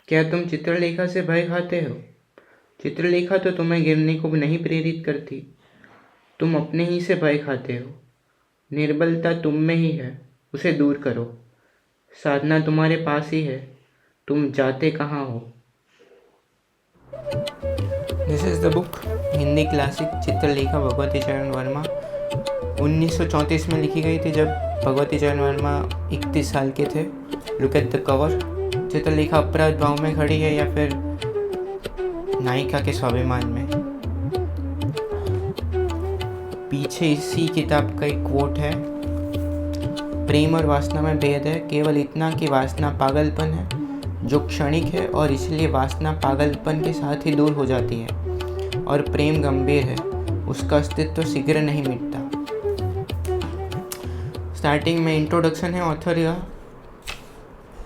क्या तुम चित्रलेखा से भय खाते हो? चित्रलेखा तो तुम्हें गिरने को नहीं प्रेरित करती। तुम अपने ही से भय खाते हो। निर्बलता तुम में ही है, उसे दूर करो। साधना तुम्हारे पास ही है, तुम जाते कहाँ हो? This is the book, Hindi classic Chitralekha Bhagwati Charan Verma. 1934 में लिखी गई थी जब भगवती चरण वर्मा 31 साल के थे। Look at the cover. Chitralekha अपराध भाव में खड़ी है या फिर नायिका के स्वाभिमान में। पीछे इसी किताब का एक कोट है, प्रेम और वासना में भेद है, केवल इतना कि वासना पागलपन है जो क्षणिक है और इसलिए वासना पागलपन के साथ ही दूर हो जाती है, और प्रेम गंभीर है, उसका अस्तित्व शीघ्र नहीं मिटता। स्टार्टिंग में इंट्रोडक्शन है ऑथर का,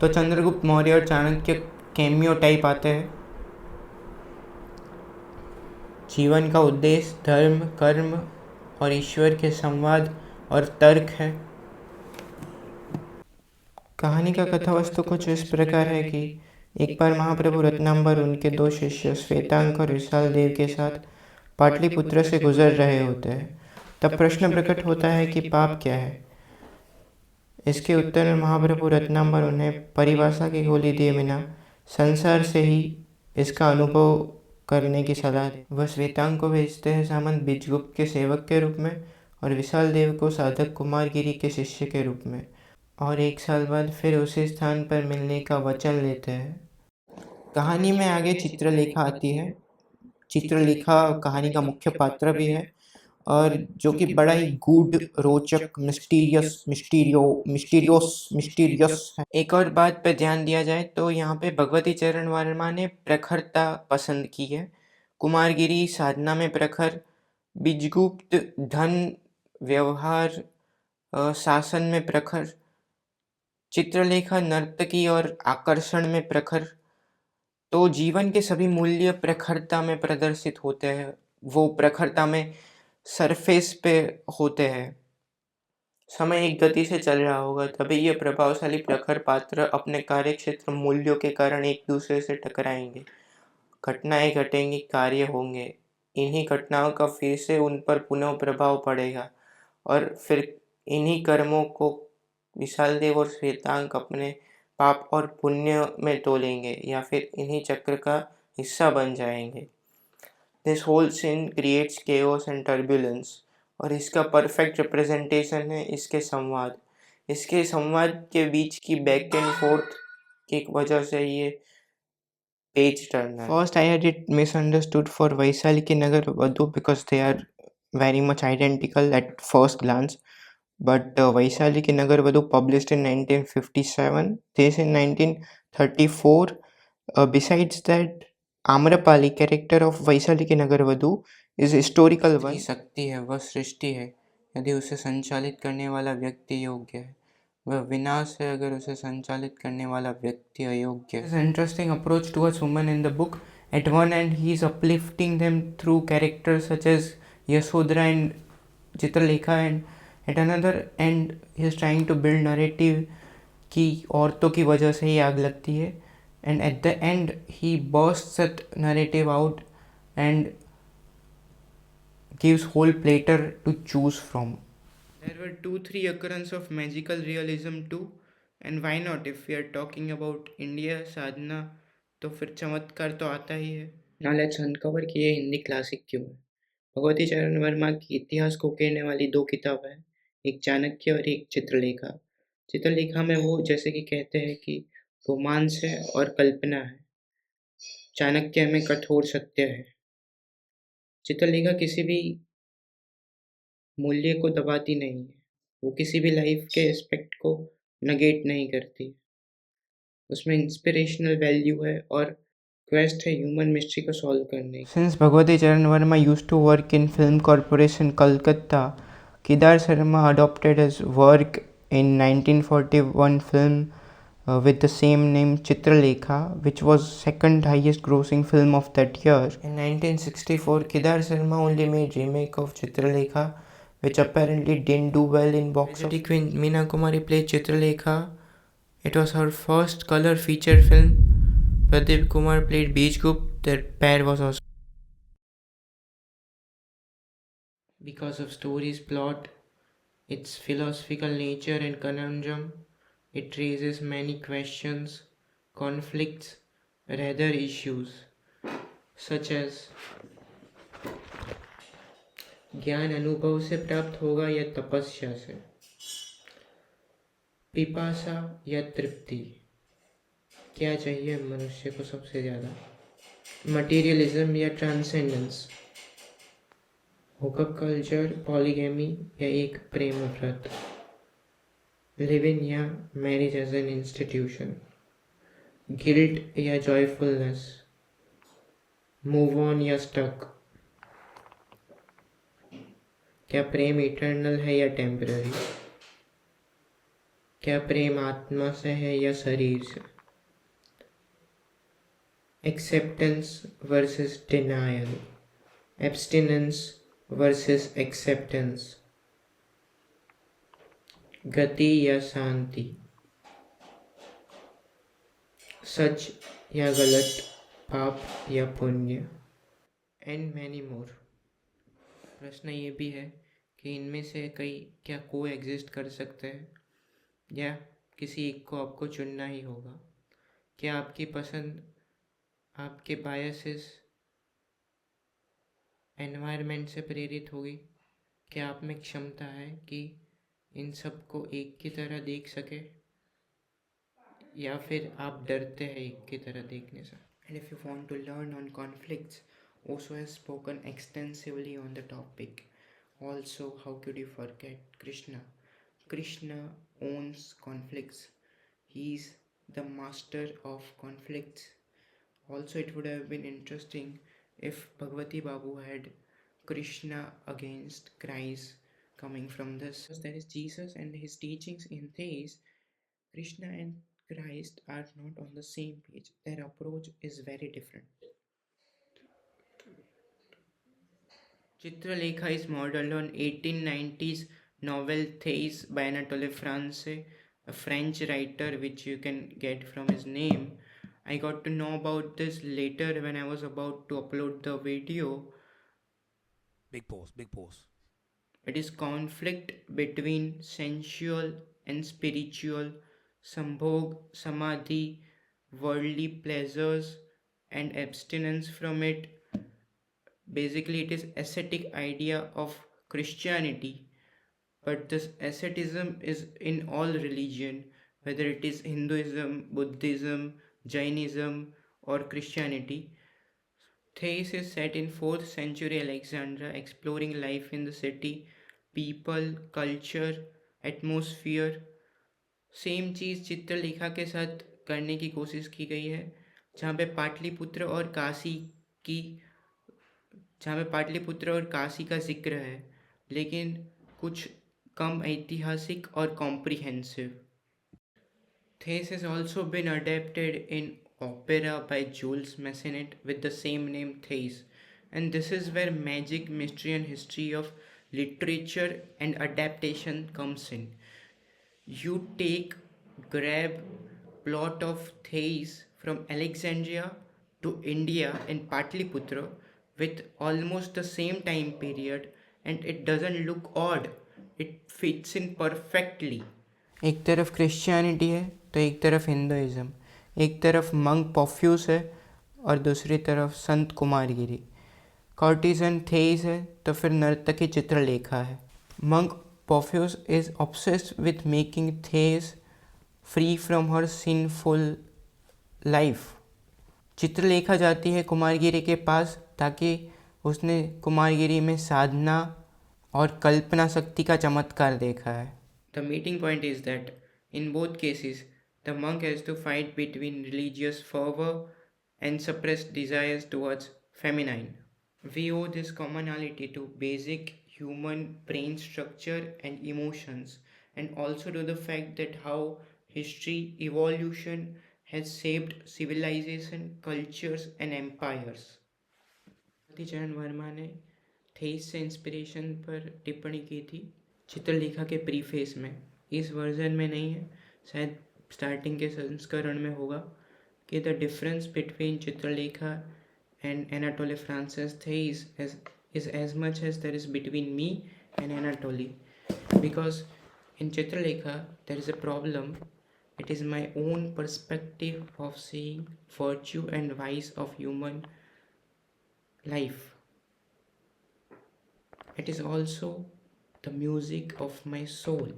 तो चंद्रगुप्त मौर्य और चाणक्य कैमियो टाइप आते हैं। जीवन का उद्देश्य धर्म, कर्म और ईश्वर के संवाद और तर्क है। कहानी का कथा वस्तु कुछ इस प्रकार है कि एक बार महाप्रभु रत्नांबर उनके 2 शिष्य श्वेतांक और विशाल देव के साथ पाटलिपुत्र से गुजर रहे होते हैं। तब प्रश्न प्रकट होता है कि पाप क्या है। इसके उत्तर में महाप्रभु रत्नांबर उन्हें परिभाषा की गोली दिए बिना संसार से ही इसका अनुभव करने की सलाह दे। वह श्वेतांक को भेजते हैं सामंत बीजगुप्त के सेवक के रूप में और विशाल देव को साधक कुमारगिरी के शिष्य के रूप में, और 1 साल बाद फिर उसी स्थान पर मिलने का वचन लेते हैं। कहानी में आगे चित्रलेखा आती है। चित्रलेखा कहानी का मुख्य पात्र भी है और जो कि बड़ा ही गूढ़, रोचक, मिस्टीरियस है। एक और बात पर ध्यान दिया जाए तो यहाँ पे भगवती चरण वर्मा ने प्रखरता पसंद की है। कुमारगिरी साधना में प्रखर, बीजगुप्त धन व्यवहार शासन में प्रखर, चित्रलेखा नर्तकी और आकर्षण में प्रखर। तो जीवन के सभी मूल्य प्रखरता में प्रदर्शित होते हैं, वो प्रखरता में सरफेस पे होते हैं। समय एक गति से चल रहा होगा तभी ये प्रभावशाली प्रखर पात्र अपने कार्यक्षेत्र मूल्यों के कारण एक दूसरे से टकराएंगे, घटनाएं घटेंगी, कार्य होंगे। इन्हीं घटनाओं का फिर से उन पर पुनः प्रभाव पड़ेगा और फिर इन्हीं कर्मों को विशाल देव और श्वेतांक अपने पाप और पुण्य में तोलेंगे या फिर इन्हीं चक्र का हिस्सा बन जाएंगे। This whole scene creates chaos and turbulence, और इसका परफेक्ट रिप्रेजेंटेशन है इसके संवाद। इसके संवाद के बीच की बैक एंड फोर्थ की वजह से ये page turner. First I had it misunderstood for Vaishali Nagarvadhu because they are very much identical at first glance, but Vaishali ki Nagar Vadhu published in 1957, this in 1934. Besides that, Amrapali character of Vaishali की नगर वधू is historical one. शक्ति है, वह सृष्टि है यदि उसे संचालित करने वाला व्यक्ति योग्य है, वह विनाश है अगर उसे संचालित करने वाला व्यक्ति अयोग्य है। Interesting approach towards women in the book. At one end, he is uplifting them through characters such as Yasodhara and Chitralekha, and at another end, he is trying to build narrative कि औरतों की वजह से ही आग लगती है, and at the end, he bursts that narrative out and gives whole platter to choose from. There were 2-3 occurrences of magical realism too, and why not? If we are talking about India साधना, तो फिर चमत्कार तो आता ही है। Now let's uncover कि ये Hindi classic क्यों है। भगवती चरण वर्मा की इतिहास को कहने वाली 2 किताब है, एक चाणक्य और एक चित्रलेखा। चित्रलेखा में वो जैसे कि कहते हैं कि रोमांस है और कल्पना है, चाणक्य में कठोर सत्य है। चित्रलेखा किसी भी मूल्य को दबाती नहीं है, वो किसी भी लाइफ के एस्पेक्ट को नेगेट नहीं करती, उसमें इंस्पिरेशनल वैल्यू है और क्वेस्ट है ह्यूमन मिस्ट्री को सॉल्व करने की। Since Bhagwati Charan Verma used to work in film corporation Calcutta, Kedar Sharma adopted his work in 1941 film with the same name Chitralekha, which was second highest grossing film of that year. In 1964, Kedar Sharma only made remake of Chitralekha, which apparently didn't do well in box office. Queen Meena Kumari played Chitralekha. It was her first color feature film. Pradeep Kumar played Bijgupt. Their pair was also. Because of story's plot, its philosophical nature and conundrum, it raises many questions, conflicts, rather issues, such as ज्ञान अनुभव से प्राप्त होगा या तपस्या से, पिपासा या तृप्ति, क्या चाहिए मनुष्य को सबसे ज़्यादा, मटीरियलिज्म या ट्रांसेंडेंस, हुकअप कल्चर, पॉलीगैमी या एक प्रेम व्रत, लिव इन या marriage as an institution, guilt या जॉयफुलनेस, मूव ऑन या स्टक, क्या प्रेम इटर्नल है या टेम्पररी, क्या प्रेम आत्मा से है या शरीर से, acceptance versus denial, abstinence versus acceptance, गति या शांति, सच या गलत, पाप या पुण्य, एंड मैनी मोर। प्रश्न ये भी है कि इनमें से कई क्या को एग्जिस्ट कर सकते हैं या किसी एक को आपको चुनना ही होगा। क्या आपकी पसंद आपके बायसेस एनवायरनमेंट से प्रेरित होगी? क्या आप में क्षमता है कि इन सब को एक की तरह देख सके, या फिर आप डरते हैं एक की तरह देखने से? And if you want to learn on conflicts, Osho has spoken extensively on the topic. Also, how could you forget Krishna? Krishna owns conflicts. He's the master of conflicts. Also, it would have been interesting if Bhagavati Babu had Krishna against Christ coming from this. Because there is Jesus and his teachings in this, Krishna and Christ are not on the same page. Their approach is very different. Chitralekha is modeled on 1890s novel Thais by Anatole France, a French writer, which you can get from his name. I got to know about this later when I was about to upload the video. Big pause, big pause. It is conflict between sensual and spiritual, sambhog, samadhi, worldly pleasures, and abstinence from it. Basically, it is ascetic idea of Christianity, but this asceticism is in all religion, whether it is Hinduism, Buddhism, Jainism, or Christianity. Thais is set in 4th century Alexandria, exploring life in the city, people, culture, atmosphere. Same चीज़ चित्रलेखा के साथ करने की कोशिश की गई है, जहाँ पे पाटलिपुत्र और काशी की जहाँ पे पाटलिपुत्र और काशी का जिक्र है, लेकिन कुछ कम ऐतिहासिक और comprehensive. Thais has also been adapted in opera by Jules Massenet with the same name Thais, and this is where magic, mystery, and history of literature and adaptation comes in. You grab plot of Thais from Alexandria to India in Patliputra with almost the same time period, and it doesn't look odd. It fits in perfectly. एक तरफ Christianity है तो एक तरफ Hinduism, एक तरफ monk पॉफ्यूस है और दूसरी तरफ संत कुमारगिरी. कॉर्टिजन थेइस है तो फिर नर्तकी चित्रलेखा है. Monk Paphnutius is obsessed with making Thais free from her sinful life. Chitralekha जाती है कुमारगिरी के पास ताकि उसने कुमारगिरी में साधना और कल्पना शक्ति का चमत्कार देखा है. The meeting point is that in both cases, the monk has to fight between religious fervor and suppressed desires towards feminine. We owe this commonality to basic human brain structure and emotions, and also to the fact that how history, evolution has shaped civilization, cultures, and empires. चरण वर्मा ने थेइस से inspiration पर टिप्पणी की थी चित्रलेखा के preface में. इस वर्जन में नहीं है, शायद स्टार्टिंग के संस्करण में होगा कि the difference between Chitralekha and Anatole France Thaïs is as much as there is between me and Anatoly. Because in Chitralekha, there is a problem. It is my own perspective of seeing virtue and vice of human life. It is also the music of my soul,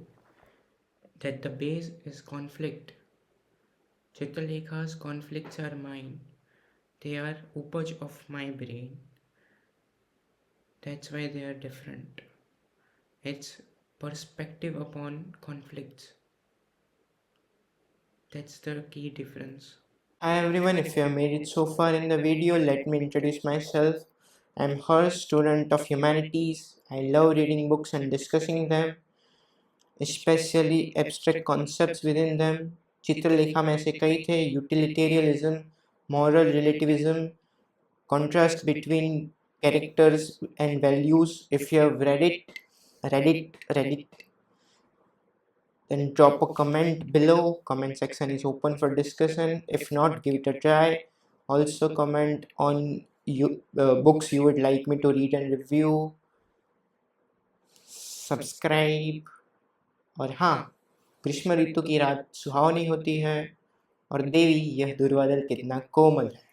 that the base is conflict. Chitralekha's conflicts are mine. They are upaj of my brain. That's why they are different. It's perspective upon conflicts. That's the key difference. Hi everyone, if you have made it so far in the video, let me introduce myself. I'm Harsh, student of humanities. I love reading books and discussing them, especially abstract concepts within them. Chitralekha में से कई थे utilitarianism, moral relativism, contrast between characters and values. If you have read it, then drop a comment below. Comment section is open for discussion. If not, give it a try. Also comment on books you would like me to read and review. Subscribe. और हाँ, ग्रीष्म ऋतु की रात सुहावनी होती है और देवी यह दुर्वादल कितना कोमल है।